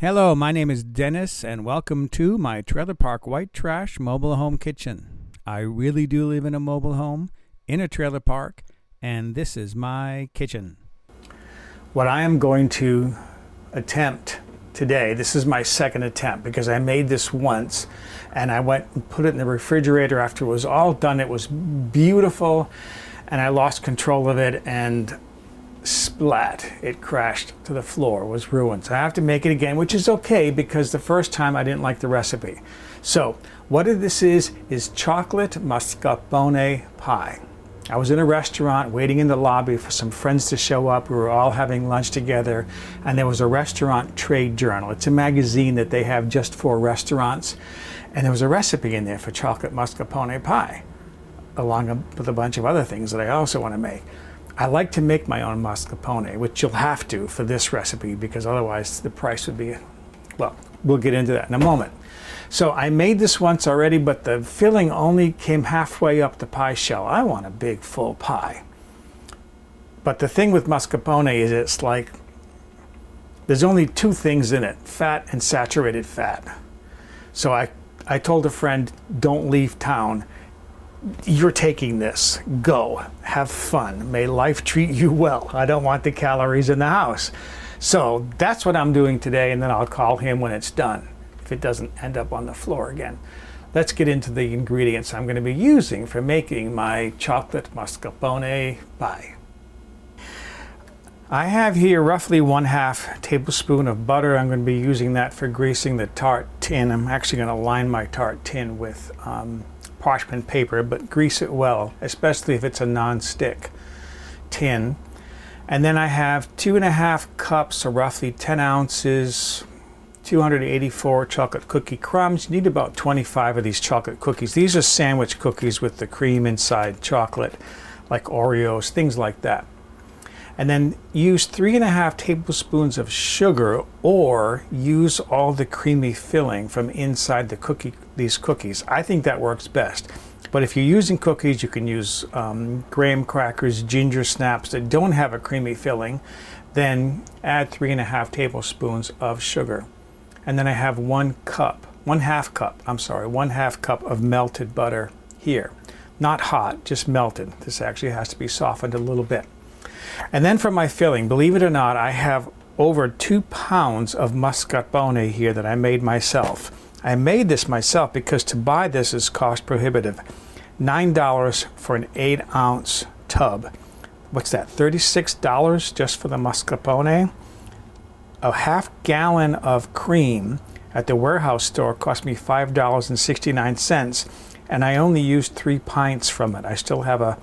Hello, my name is Dennis, and welcome to my trailer park white trash mobile home kitchen. I really do live in a mobile home, in a trailer park, and this is my kitchen. What I am going to attempt today, this is my second attempt because I made this once and I went and put it in the refrigerator after it was all done. It was beautiful and I lost control of it and splat, it crashed to the floor, was ruined. So I have to make it again, which is okay because the first time I didn't like the recipe. So what this is chocolate mascarpone pie. I was in a restaurant waiting in the lobby for some friends to show up. We were all having lunch together and there was a restaurant trade journal. It's a magazine that they have just for restaurants, and there was a recipe in there for chocolate mascarpone pie along with a bunch of other things that I also want to make. I like to make my own mascarpone, which you'll have to for this recipe because otherwise the price would be, well, we'll get into that in a moment. So I made this once already, but the filling only came halfway up the pie shell. I want a big full pie. But the thing with mascarpone is it's like, there's only two things in it, fat and saturated fat. So I told a friend, don't leave town. You're taking this, go, have fun, may life treat you well. I don't want the calories in the house. So that's what I'm doing today, and then I'll call him when it's done, if it doesn't end up on the floor again. Let's get into the ingredients I'm going to be using for making my chocolate mascarpone pie. I have here roughly 1/2 tablespoon of butter. I'm going to be using that for greasing the tart tin. I'm actually going to line my tart tin with parchment paper, but grease it well, especially if it's a non-stick tin. And then I have 2½ cups, or roughly 10 ounces, 284 chocolate cookie crumbs. You need about 25 of these chocolate cookies. These are sandwich cookies with the cream inside chocolate, like Oreos, things like that. And then use 3½ tablespoons of sugar, or use all the creamy filling from inside these cookies. I think that works best. But if you're using cookies, you can use graham crackers, ginger snaps that don't have a creamy filling. Then add 3½ tablespoons of sugar. And then I have 1/2 cup of melted butter here. Not hot, just melted. This actually has to be softened a little bit. And then for my filling, believe it or not, I have over 2 pounds of mascarpone here that I made myself. I made this myself because to buy this is cost prohibitive. $9 for an 8-ounce tub. What's that, $36 just for the mascarpone? A ½ gallon of cream at the warehouse store cost me $5.69, and I only used 3 pints from it. I still have a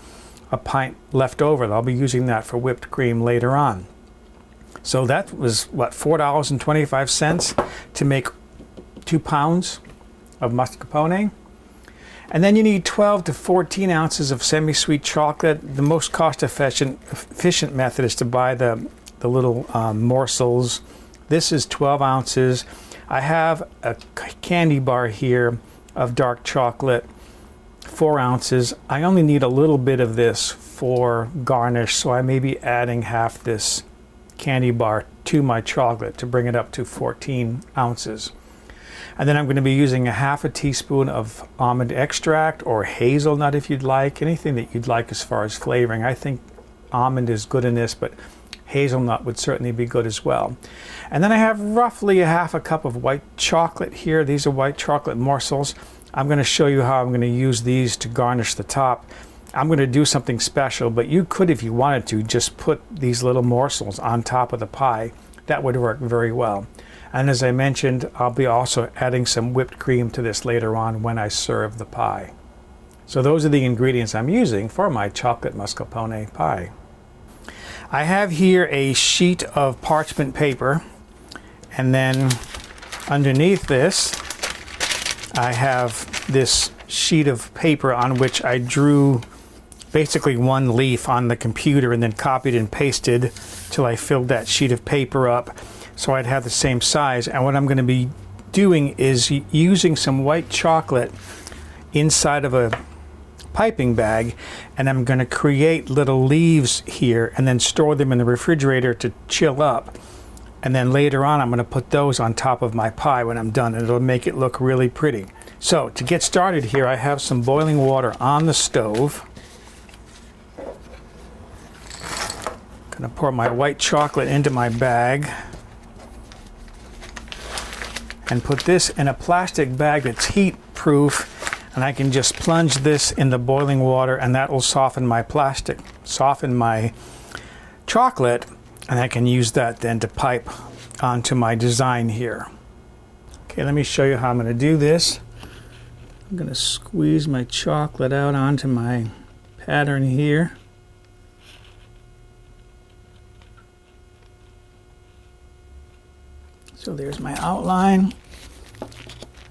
pint left over. I'll be using that for whipped cream later on. So that was, what, $4.25 to make 2 pounds of mascarpone. And then you need 12 to 14 ounces of semi-sweet chocolate. The most cost-efficient method is to buy the little morsels. This is 12 ounces. I have a candy bar here of dark chocolate, 4 ounces. I only need a little bit of this for garnish, so I may be adding half this candy bar to my chocolate to bring it up to 14 ounces. And then I'm going to be using ½ teaspoon of almond extract, or hazelnut if you'd like, anything that you'd like as far as flavoring. I think almond is good in this, but hazelnut would certainly be good as well. And then I have roughly ½ cup of white chocolate here. These are white chocolate morsels. I'm going to show you how I'm going to use these to garnish the top. I'm going to do something special, but you could, if you wanted to, just put these little morsels on top of the pie. That would work very well. And as I mentioned, I'll be also adding some whipped cream to this later on when I serve the pie. So those are the ingredients I'm using for my chocolate mascarpone pie. I have here a sheet of parchment paper, and then underneath this I have this sheet of paper on which I drew basically one leaf on the computer and then copied and pasted till I filled that sheet of paper up so I'd have the same size. And what I'm going to be doing is using some white chocolate inside of a piping bag, and I'm going to create little leaves here and then store them in the refrigerator to chill up. And then later on, I'm going to put those on top of my pie when I'm done, and it'll make it look really pretty. So to get started here, I have some boiling water on the stove. I'm going to pour my white chocolate into my bag and put this in a plastic bag that's heat proof, and I can just plunge this in the boiling water, and that will soften my chocolate, and I can use that then to pipe onto my design here. Okay, let me show you how I'm going to do this. I'm going to squeeze my chocolate out onto my pattern here. So there's my outline,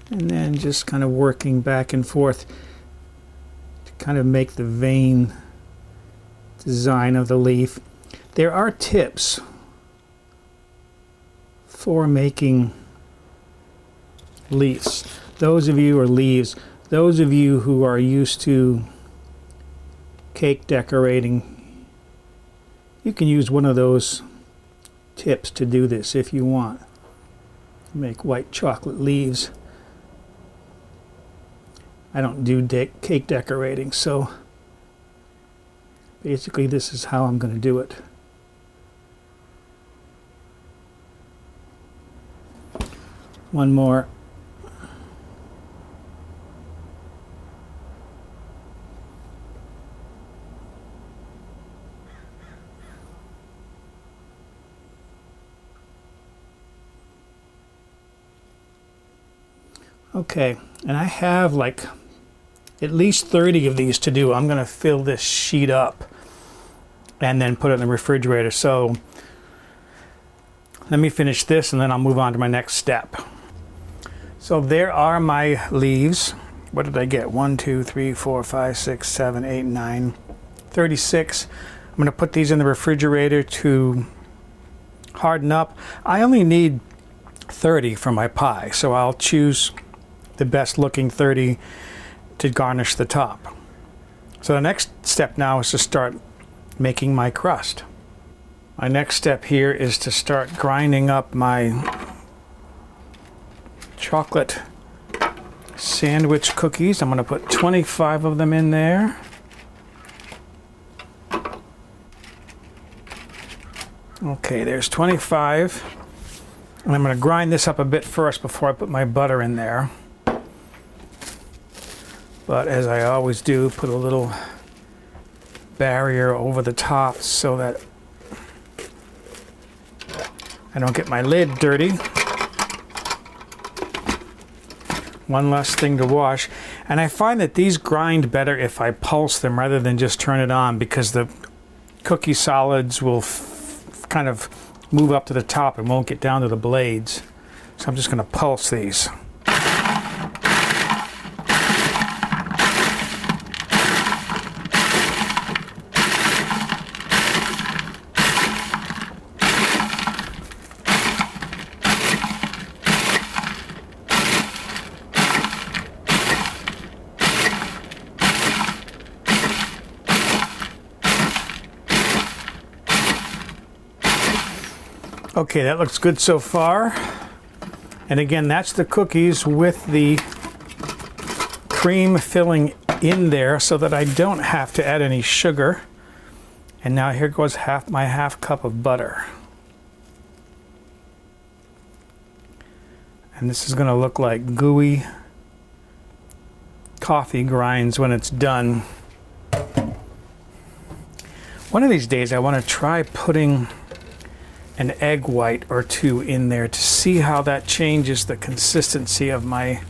and then just kind of working back and forth to kind of make the vein design of the leaf. There are tips for making leaves. Those of you who are used to cake decorating, you can use one of those tips to do this if you want. Make white chocolate leaves. I don't do cake decorating, so basically this is how I'm going to do it. One more. Okay, and I have like at least 30 of these to do. I'm going to fill this sheet up and then put it in the refrigerator. So let me finish this and then I'll move on to my next step. So there are my leaves. What did I get? 1, 2, 3, 4, 5, 6, 7, 8, 9, 36. I'm going to put these in the refrigerator to harden up. I only need 30 for my pie, so I'll choose the best looking 30 to garnish the top. So the next step now is to start making my crust. My next step here is to start grinding up my chocolate sandwich cookies. I'm going to put 25 of them in there. Okay, there's 25. And I'm going to grind this up a bit first before I put my butter in there. But as I always do, put a little barrier over the top so that I don't get my lid dirty. One less thing to wash. And I find that these grind better if I pulse them rather than just turn it on, because the cookie solids will kind of move up to the top and won't get down to the blades. So I'm just going to pulse these. Okay, that looks good so far. And again, that's the cookies with the cream filling in there so that I don't have to add any sugar. And now here goes my half cup of butter. And this is going to look like gooey coffee grinds when it's done. One of these days I want to try putting an egg white or two in there to see how that changes the consistency of my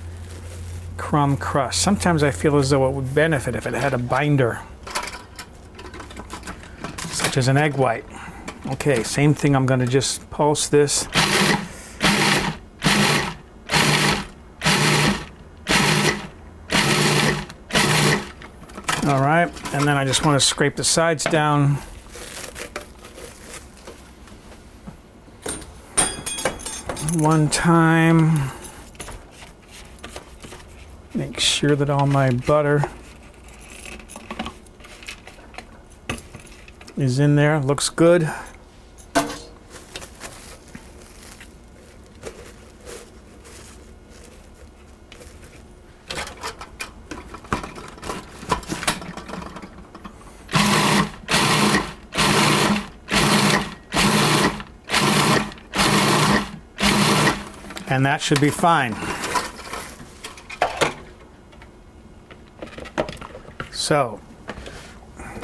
crumb crust. Sometimes I feel as though it would benefit if it had a binder, such as an egg white. Okay, same thing, I'm going to just pulse this. All right, and then I just want to scrape the sides down. One time. Make sure that all my butter is in there. Looks good. And that should be fine. So,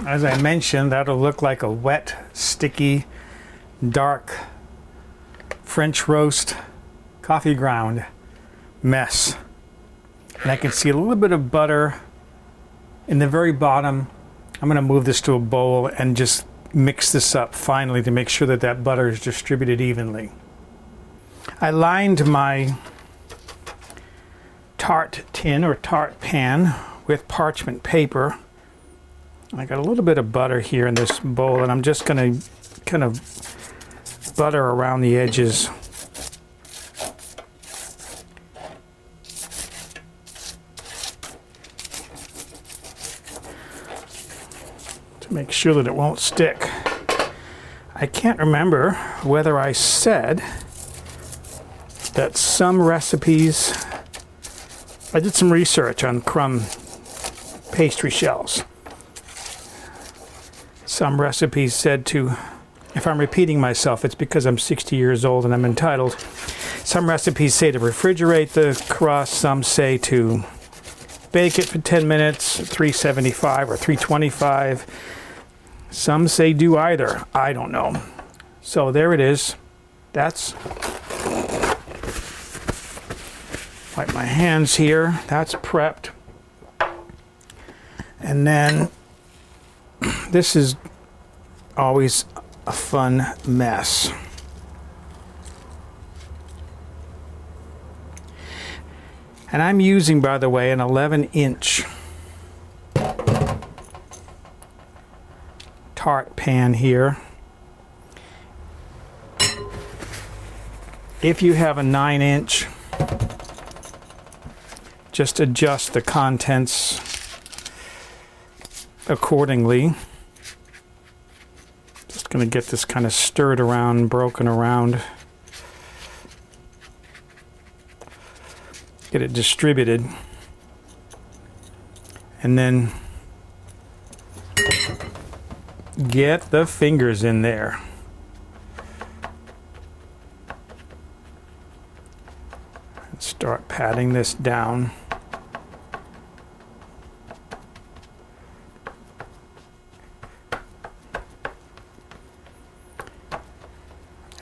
as I mentioned, that'll look like a wet, sticky, dark French roast coffee ground mess. And I can see a little bit of butter in the very bottom. I'm going to move this to a bowl and just mix this up finally to make sure that that butter is distributed evenly. I lined my tart tin or tart pan with parchment paper. I got a little bit of butter here in this bowl, and I'm just going to kind of butter around the edges. To make sure that it won't stick. I can't remember whether I said that some recipes, I did some research on crumb pastry shells. Some recipes said to, if I'm repeating myself, it's because I'm 60 years old and I'm entitled. Some recipes say to refrigerate the crust, some say to bake it for 10 minutes, 375 or 325. Some say do either. I don't know. So there it is. That's, wipe my hands here. That's prepped. And then this is always a fun mess. And I'm using, by the way, an 11-inch tart pan here. If you have a 9-inch, just adjust the contents accordingly. Just going to get this kind of stirred around, broken around. Get it distributed. And then get the fingers in there. And start patting this down.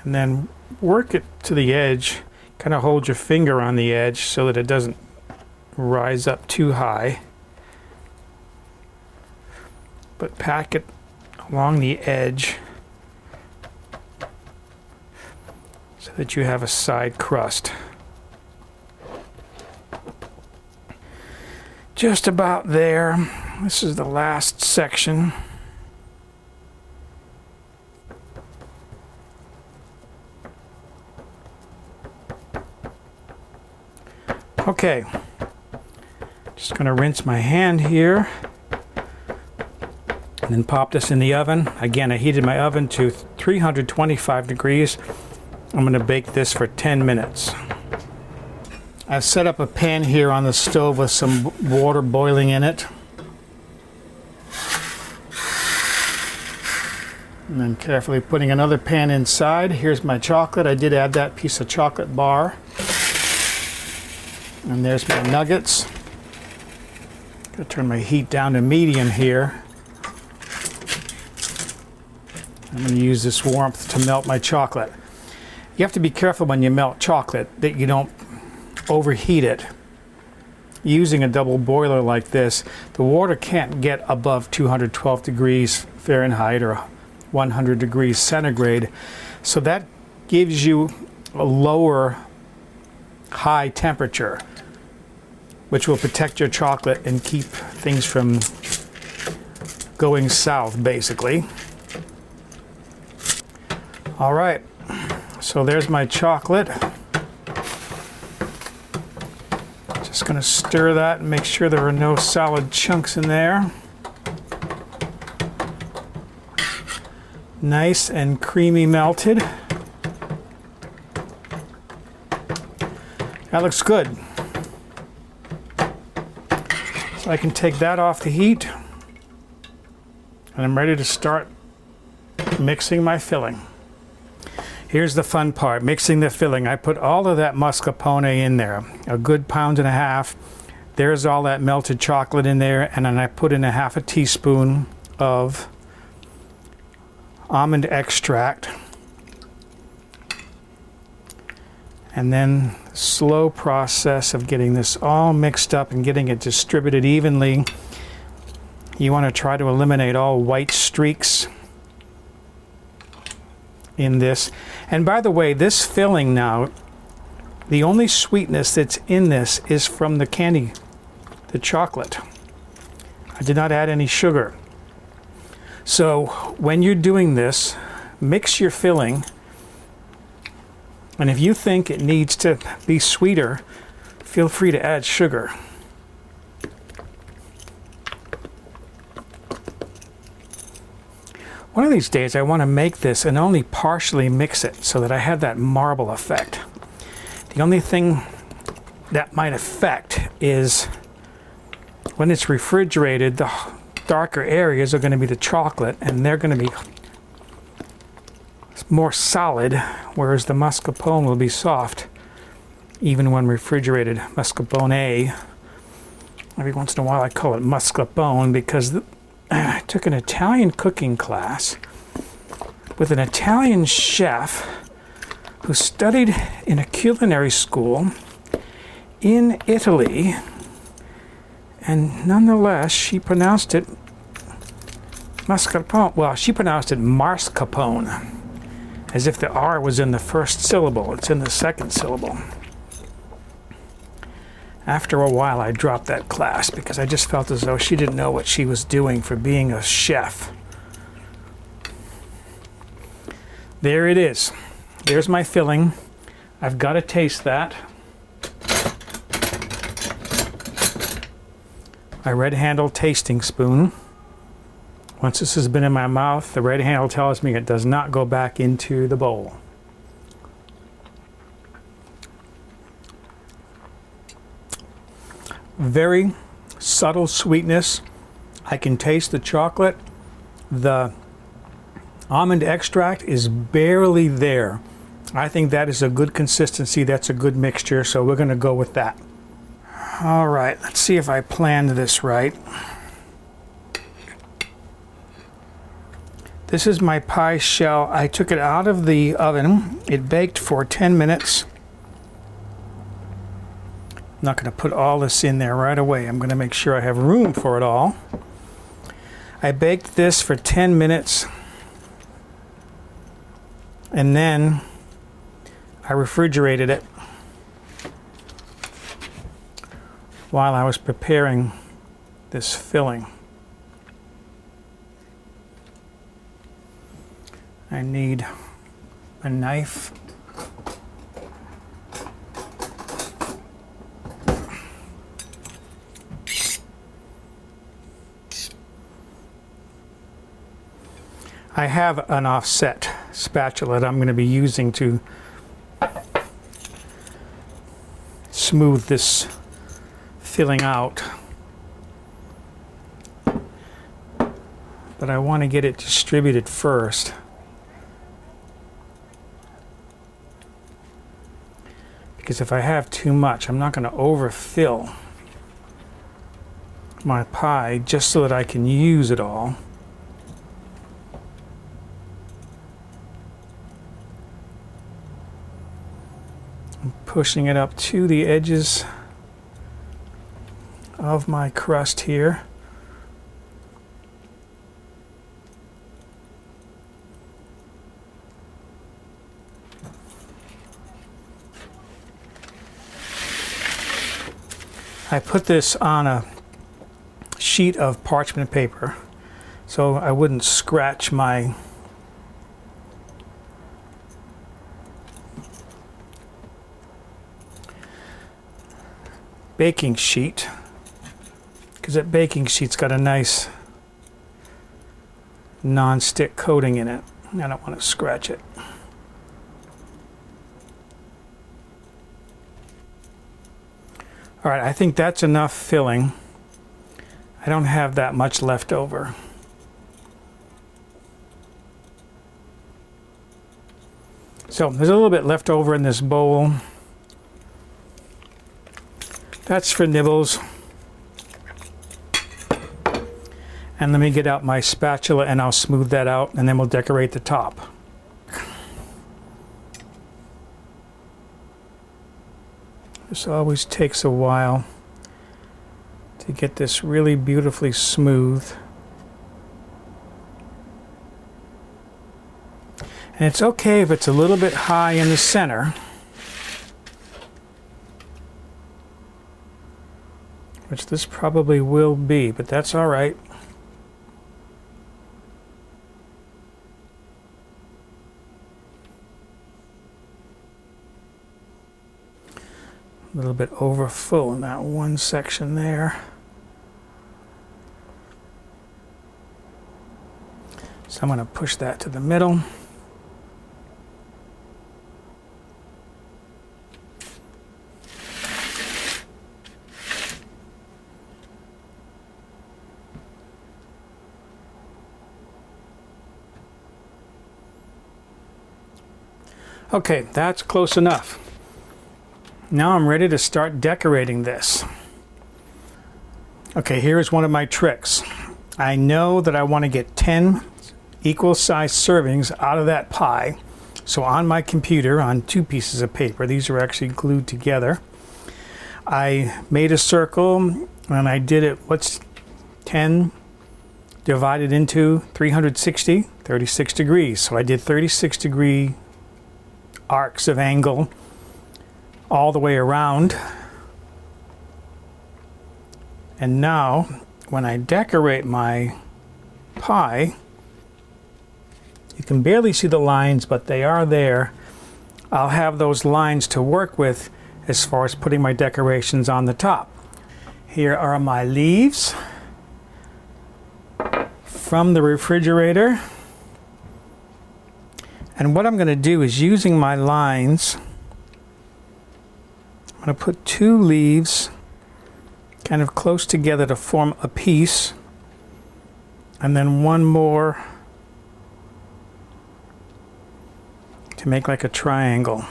And then work it to the edge. Kind of hold your finger on the edge so that it doesn't rise up too high. But pack it along the edge so that you have a side crust. Just about there. This is the last section. Okay, just going to rinse my hand here and then pop this in the oven. Again, I heated my oven to 325 degrees. I'm going to bake this for 10 minutes. I've set up a pan here on the stove with some water boiling in it. And then carefully putting another pan inside. Here's my chocolate. I did add that piece of chocolate bar. And there's my nuggets. Gonna turn my heat down to medium here. I'm going to use this warmth to melt my chocolate. You have to be careful when you melt chocolate that you don't overheat it. Using a double boiler like this, the water can't get above 212 degrees Fahrenheit or 100 degrees centigrade. So that gives you a lower high temperature, which will protect your chocolate and keep things from going south, basically. All right, so there's my chocolate. Just gonna stir that and make sure there are no solid chunks in there. Nice and creamy melted. That looks good. So I can take that off the heat, and I'm ready to start mixing my filling. Here's the fun part, mixing the filling. I put all of that mascarpone in there, a good 1.5 pounds. There's all that melted chocolate in there, and then I put in a 1/2 teaspoon of almond extract. And then slow process of getting this all mixed up and getting it distributed evenly. You want to try to eliminate all white streaks in this. And by the way, this filling now, the only sweetness that's in this is from the candy, the chocolate. I did not add any sugar. So when you're doing this, mix your filling, and if you think it needs to be sweeter, feel free to add sugar. One of these days I want to make this and only partially mix it so that I have that marble effect. The only thing that might affect is when it's refrigerated, the darker areas are going to be the chocolate, and they're going to be more solid, whereas the mascarpone will be soft even when refrigerated. Mascarpone, every once in a while I call it mascarpone because I took an Italian cooking class with an Italian chef who studied in a culinary school in Italy, and nonetheless she pronounced it mascarpone. Well, she pronounced it mascarpone, as if the R was in the first syllable. It's in the second syllable. After a while, I dropped that class because I just felt as though she didn't know what she was doing for being a chef. There it is. There's my filling. I've got to taste that. My red handle tasting spoon. Once this has been in my mouth, the red handle tells me it does not go back into the bowl. Very subtle sweetness. I can taste the chocolate. The almond extract is barely there. I think that is a good consistency. That's a good mixture, so we're going to go with that. All right, let's see if I planned this right. This is my pie shell. I took it out of the oven. It baked for 10 minutes. I'm not going to put all this in there right away. I'm going to make sure I have room for it all. I baked this for 10 minutes. And then I refrigerated it while I was preparing this filling. I need a knife. I have an offset spatula that I'm going to be using to smooth this filling out. But I want to get it distributed first. Because if I have too much, I'm not going to overfill my pie just so that I can use it all. I'm pushing it up to the edges of my crust here. I put this on a sheet of parchment paper so I wouldn't scratch my baking sheet, because that baking sheet's got a nice non-stick coating in it. I don't want to scratch it. All right, I think that's enough filling. I don't have that much left over. So there's a little bit left over in this bowl. That's for nibbles. And let me get out my spatula and I'll smooth that out, and then we'll decorate the top. This always takes a while to get this really beautifully smooth. And it's okay if it's a little bit high in the center, which this probably will be, but that's all right. A little bit over full in that one section there. So I'm going to push that to the middle. Okay, that's close enough. Now I'm ready to start decorating this. Okay, here's one of my tricks. I know that I want to get 10 equal sized servings out of that pie. So on my computer, on 2 pieces of paper, these are actually glued together, I made a circle and I did it, what's 10 divided into 360, 36 degrees. So I did 36-degree arcs of angle all the way around. And now when I decorate my pie, you can barely see the lines, but they are there. I'll have those lines to work with as far as putting my decorations on the top. Here are my leaves from the refrigerator. And what I'm going to do is, using my lines, I'm going to put 2 leaves kind of close together to form a piece, and then one more to make like a triangle.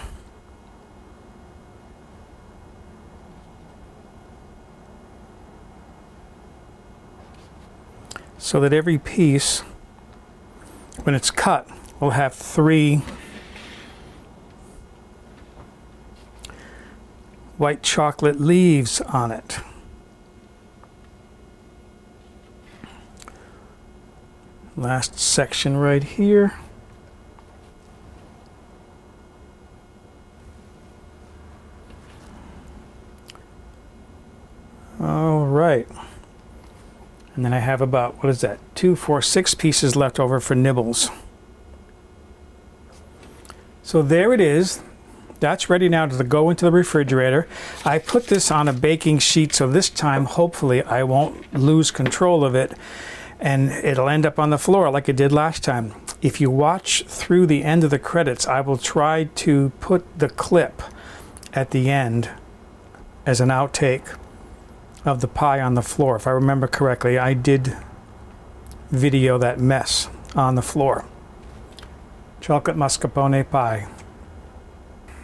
So that every piece, when it's cut, will have 3 white chocolate leaves on it. Last section right here. All right. And then I have about, what is that, 2, 4, 6 pieces left over for nibbles. So there it is. That's ready now to go into the refrigerator. I put this on a baking sheet, so this time hopefully I won't lose control of it and it'll end up on the floor like it did last time. If you watch through the end of the credits, I will try to put the clip at the end as an outtake of the pie on the floor. If I remember correctly, I did video that mess on the floor. Chocolate mascarpone pie.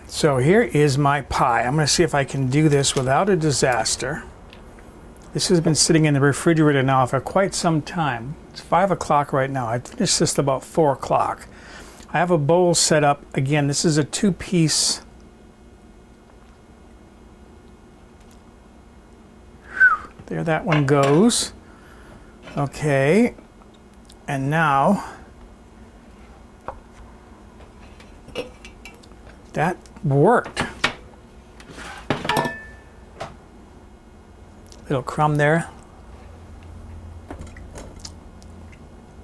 So here is my pie. I'm going to see if I can do this without a disaster. This has been sitting in the refrigerator now for quite some time. It's 5 o'clock right now. I finished this about 4 o'clock. I have a bowl set up. Again, this is a 2-piece. There that one goes. Okay. And now that worked. Little crumb there.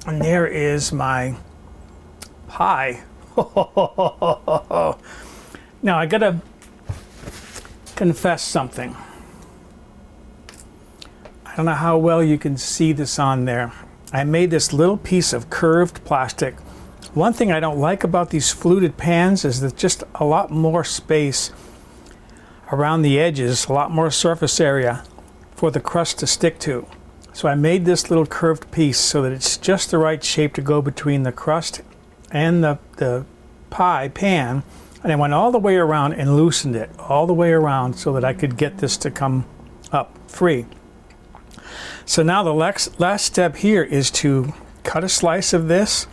And there is my pie. Now I gotta confess something. I don't know how well you can see this on there. I made this little piece of curved plastic. One thing I don't like about these fluted pans is there's just a lot more space around the edges, a lot more surface area for the crust to stick to. So I made this little curved piece so that it's just the right shape to go between the crust and the pie pan, and I went all the way around and loosened it all the way around so that I could get this to come up free. So now the last step here is to cut a slice of this,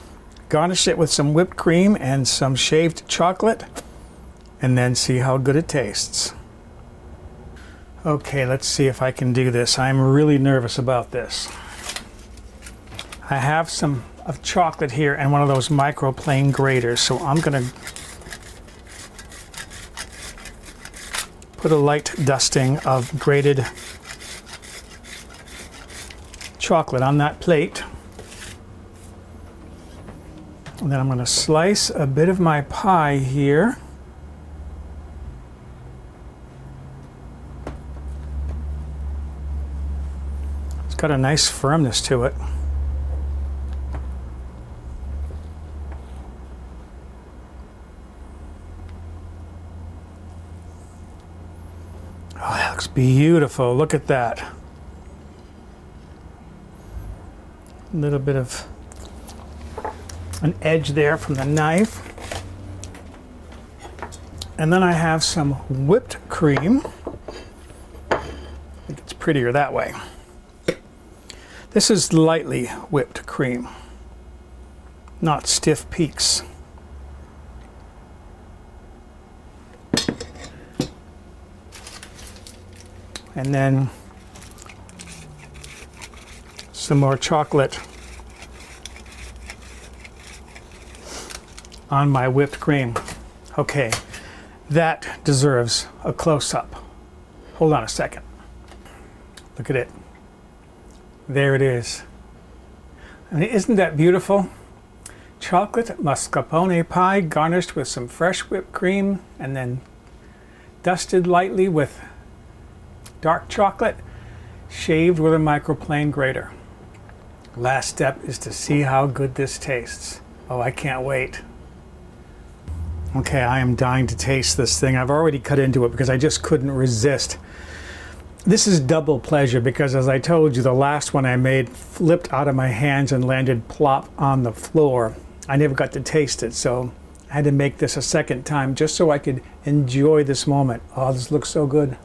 garnish it with some whipped cream and some shaved chocolate, and then see how good it tastes. Okay, let's see if I can do this. I'm really nervous about this. I have some of chocolate here and one of those microplane graters, so I'm gonna put a light dusting of grated chocolate on that plate. And then I'm going to slice a bit of my pie here. It's got a nice firmness to it. Oh, that looks beautiful. Look at that. A little bit of an edge there from the knife. And then I have some whipped cream. I think it's prettier that way. This is lightly whipped cream, not stiff peaks. And then some more chocolate on my whipped cream. Okay, that deserves a close-up. Hold on a second. Look at it. There it is. I mean, isn't that beautiful? Chocolate mascarpone pie garnished with some fresh whipped cream and then dusted lightly with dark chocolate, shaved with a microplane grater. Last step is to see how good this tastes. Oh, I can't wait. Okay, I am dying to taste this thing. I've already cut into it because I just couldn't resist. This is double pleasure because, as I told you, the last one I made flipped out of my hands and landed plop on the floor. I never got to taste it, so I had to make this a second time just so I could enjoy this moment. Oh, this looks so good.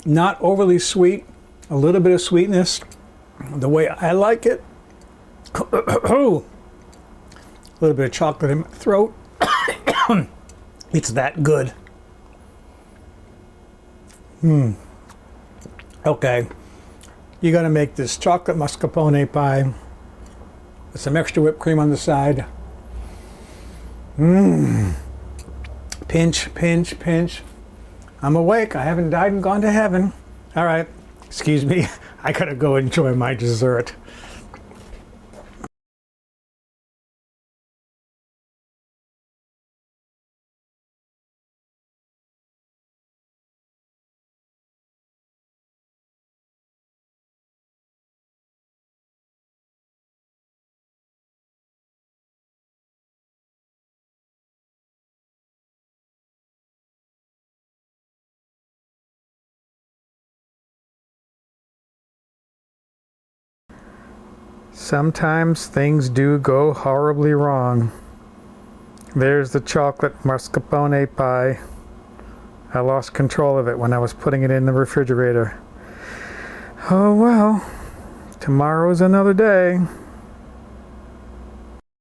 Not overly sweet, a little bit of sweetness, the way I like it. A little bit of chocolate in my throat. It's that good. Okay, you gotta make this chocolate mascarpone pie with some extra whipped cream on the side. Pinch, pinch, pinch. I'm awake. I haven't died and gone to heaven. All right, excuse me. I gotta go enjoy my dessert. Sometimes things do go horribly wrong. There's the chocolate mascarpone pie. I lost control of it when I was putting it in the refrigerator. Oh well, tomorrow's another day.